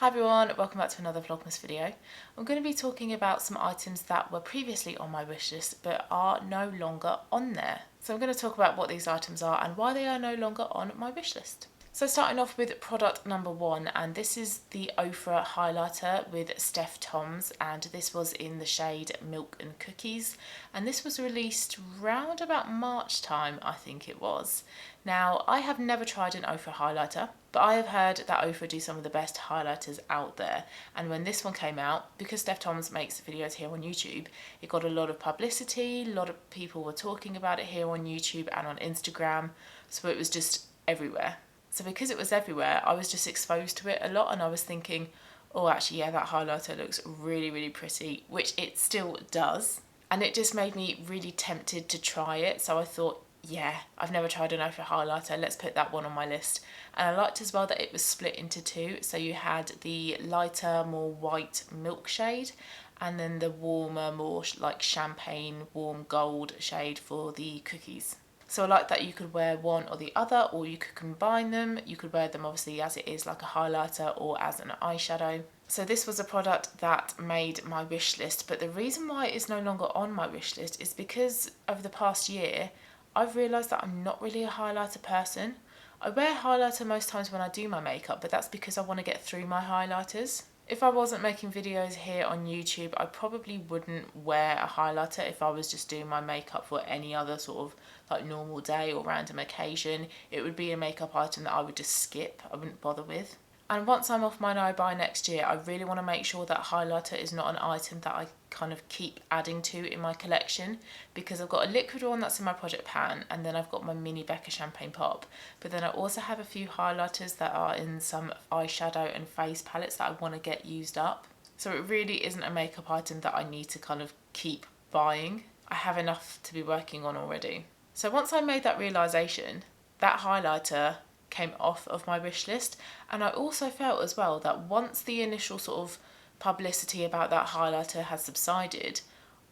Hi everyone, welcome back to another Vlogmas video. I'm going to be talking about some items that were previously on my wish list but are no longer on there. So I'm going to talk about what these items are and why they are no longer on my wish list. So starting off with product number one, and this is the Ofra highlighter with Steph Toms, and this was in the shade Milk and Cookies, and this was released round about March time, I think it was. Now, I have never tried an Ofra highlighter, but I have heard that Ofra do some of the best highlighters out there, and when this one came out, because Steph Toms makes videos here on YouTube, it got a lot of publicity, a lot of people were talking about it here on YouTube and on Instagram, so it was just everywhere. So because it was everywhere, I was just exposed to it a lot, and I was thinking, oh, actually, yeah, that highlighter looks really, really pretty, which it still does. And it just made me really tempted to try it. So I thought, yeah, I've never tried an Ofra highlighter, let's put that one on my list. And I liked as well that it was split into two. So you had the lighter, more white milk shade, and then the warmer, more like champagne, warm gold shade for the cookies. So I like that you could wear one or the other, or you could combine them. You could wear them obviously as it is like a highlighter or as an eyeshadow. So this was a product that made my wish list, but the reason why it is no longer on my wish list is because over the past year, I've realised that I'm not really a highlighter person. I wear highlighter most times when I do my makeup, but that's because I want to get through my highlighters. If I wasn't making videos here on YouTube, I probably wouldn't wear a highlighter if I was just doing my makeup for any other sort of like normal day or random occasion. It would be a makeup item that I would just skip, I wouldn't bother with. And once I'm off my no-buy next year, I really want to make sure that highlighter is not an item that I kind of keep adding to in my collection, because I've got a liquid one that's in my project pan, and then I've got my mini Beckham champagne pop, but then I also have a few highlighters that are in some eyeshadow and face palettes that I want to get used up. So it really isn't a makeup item that I need to kind of keep buying. I have enough to be working on already. So once I made that realisation, that highlighter came off of my wish list, and I also felt as well that once the initial sort of publicity about that highlighter has subsided,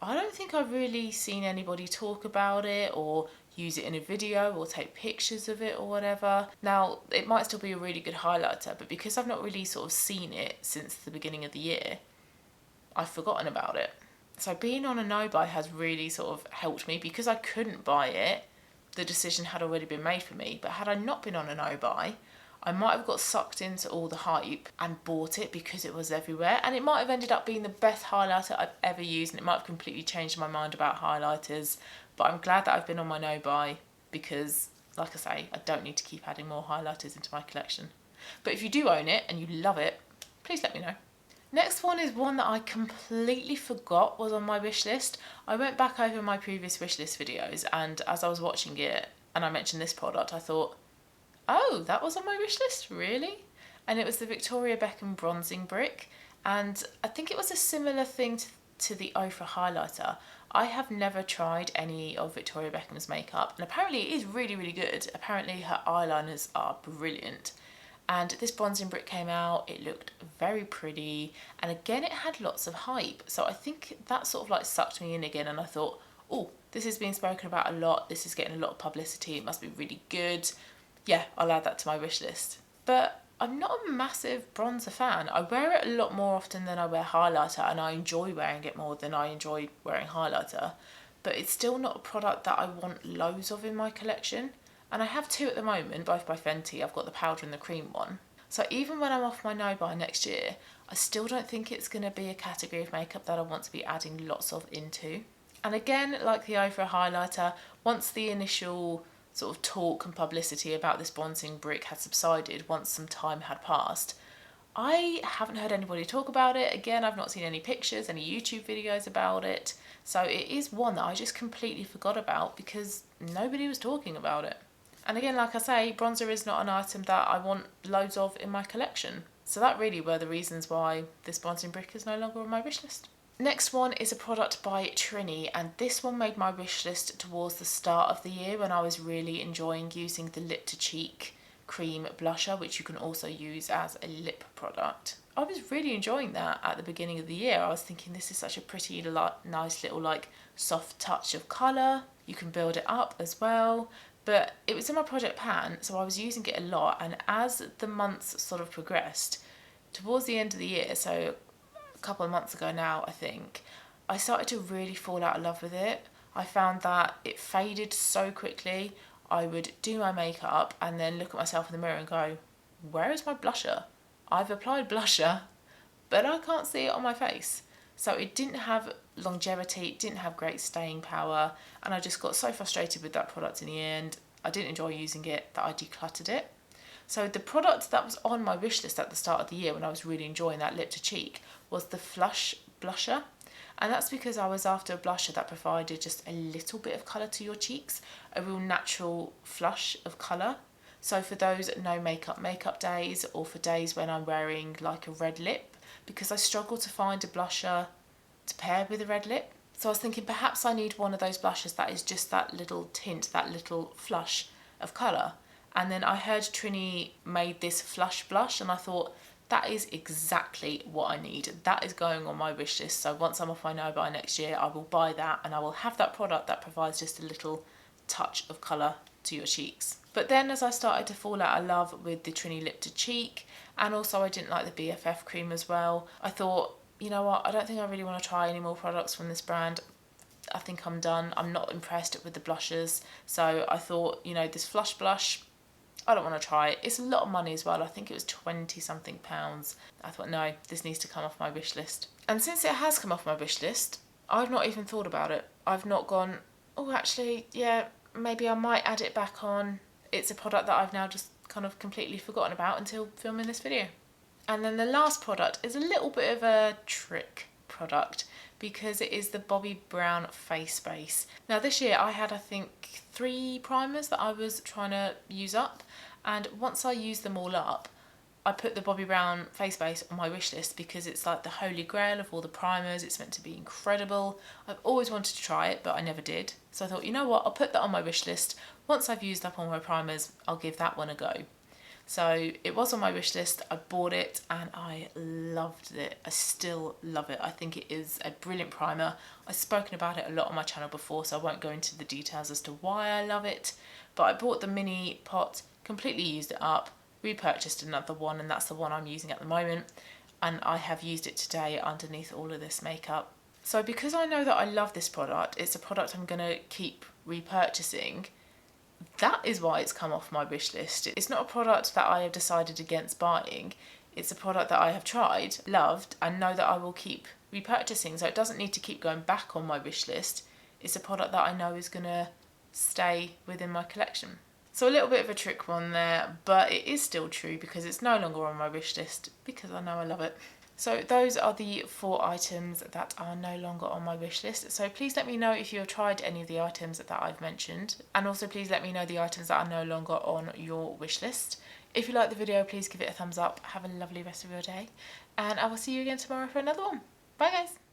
I don't think I've really seen anybody talk about it or use it in a video or take pictures of it or whatever. Now, it might still be a really good highlighter, but because I've not really sort of seen it since the beginning of the year, I've forgotten about it. So being on a no-buy has really sort of helped me, because I couldn't buy it. The decision had already been made for me, but had I not been on a no-buy, I might have got sucked into all the hype and bought it because it was everywhere, and it might have ended up being the best highlighter I've ever used, and it might have completely changed my mind about highlighters. But I'm glad that I've been on my no-buy, because like I say, I don't need to keep adding more highlighters into my collection. But if you do own it and you love it, please let me know. Next one is one that I completely forgot was on my wish list. I went back over my previous wish list videos, and as I was watching it and I mentioned this product, I thought, oh, that was on my wish list, really? And it was the Victoria Beckham bronzing brick, and I think it was a similar thing to the Ofra highlighter. I have never tried any of Victoria Beckham's makeup, and apparently it is really, really good. Apparently her eyeliners are brilliant. And this bronzing brick came out, it looked very pretty, and again it had lots of hype, so I think that sort of like sucked me in again, and I thought, oh, this is being spoken about a lot, this is getting a lot of publicity, it must be really good. Yeah, I'll add that to my wish list. But I'm not a massive bronzer fan. I wear it a lot more often than I wear highlighter, and I enjoy wearing it more than I enjoy wearing highlighter, but it's still not a product that I want loads of in my collection. And I have two at the moment, both by Fenty. I've got the powder and the cream one. So even when I'm off my no-buy next year, I still don't think it's going to be a category of makeup that I want to be adding lots of into. And again, like the Ofra highlighter, once the initial sort of talk and publicity about this bronzing brick had subsided, once some time had passed, I haven't heard anybody talk about it. Again, I've not seen any pictures, any YouTube videos about it. So it is one that I just completely forgot about because nobody was talking about it. And again, like I say, bronzer is not an item that I want loads of in my collection. So that really were the reasons why this bronzing brick is no longer on my wish list. Next one is a product by Trini, and this one made my wish list towards the start of the year when I was really enjoying using the lip to cheek cream blusher, which you can also use as a lip product. I was really enjoying that at the beginning of the year. I was thinking this is such a pretty, nice little like soft touch of colour. You can build it up as well. But it was in my project pan, so I was using it a lot, and as the months sort of progressed, towards the end of the year, so a couple of months ago now I think, I started to really fall out of love with it. I found that it faded so quickly. I would do my makeup and then look at myself in the mirror and go, where is my blusher? I've applied blusher, but I can't see it on my face. So it didn't have longevity, it didn't have great staying power, and I just got so frustrated with that product in the end. I didn't enjoy using it that I decluttered it. So the product that was on my wish list at the start of the year when I was really enjoying that lip to cheek was the Flush blusher. And that's because I was after a blusher that provided just a little bit of colour to your cheeks, a real natural flush of colour. So for those no makeup days, or for days when I'm wearing like a red lip, because I struggle to find a blusher to pair with a red lip. So I was thinking perhaps I need one of those blushes that is just that little tint, that little flush of colour. And then I heard Trini made this Flush blush and I thought, that is exactly what I need. That is going on my wish list. So once I'm off my no buy next year, I will buy that and I will have that product that provides just a little touch of colour to your cheeks. But then as I started to fall out of love with the Trini lip to cheek, and also I didn't like the BFF cream as well, I thought, you know what, I don't think I really want to try any more products from this brand. I think I'm done. I'm not impressed with the blushes. So I thought, you know, this Flush blush, I don't want to try it. It's a lot of money as well. I think it was 20 something pounds. I thought, no, this needs to come off my wish list. And since it has come off my wish list, I've not even thought about it. I've not gone, oh, actually, yeah, maybe I might add it back on. It's a product that I've now just kind of completely forgotten about until filming this video. And then the last product is a little bit of a trick product because it is the Bobbi Brown face base. Now this year I had, I think, 3 primers that I was trying to use up, and once I used them all up, I put the Bobbi Brown face base on my wish list because it's like the holy grail of all the primers. It's meant to be incredible. I've always wanted to try it, but I never did. So I thought, you know what, I'll put that on my wish list. Once I've used up all my primers, I'll give that one a go. So it was on my wish list, I bought it and I loved it. I still love it. I think it is a brilliant primer. I've spoken about it a lot on my channel before, so I won't go into the details as to why I love it. But I bought the mini pot, completely used it up, repurchased another one, and that's the one I'm using at the moment. And I have used it today underneath all of this makeup. So because I know that I love this product, it's a product I'm going to keep repurchasing. That is why it's come off my wish list. It's not a product that I have decided against buying. It's a product that I have tried, loved, and know that I will keep repurchasing. So it doesn't need to keep going back on my wish list. It's a product that I know is going to stay within my collection. So a little bit of a trick one there, but it is still true because it's no longer on my wish list because I know I love it. So those are the 4 items that are no longer on my wish list. So please let me know if you have tried any of the items that I've mentioned. And also please let me know the items that are no longer on your wish list. If you like the video, please give it a thumbs up. Have a lovely rest of your day. And I will see you again tomorrow for another one. Bye guys.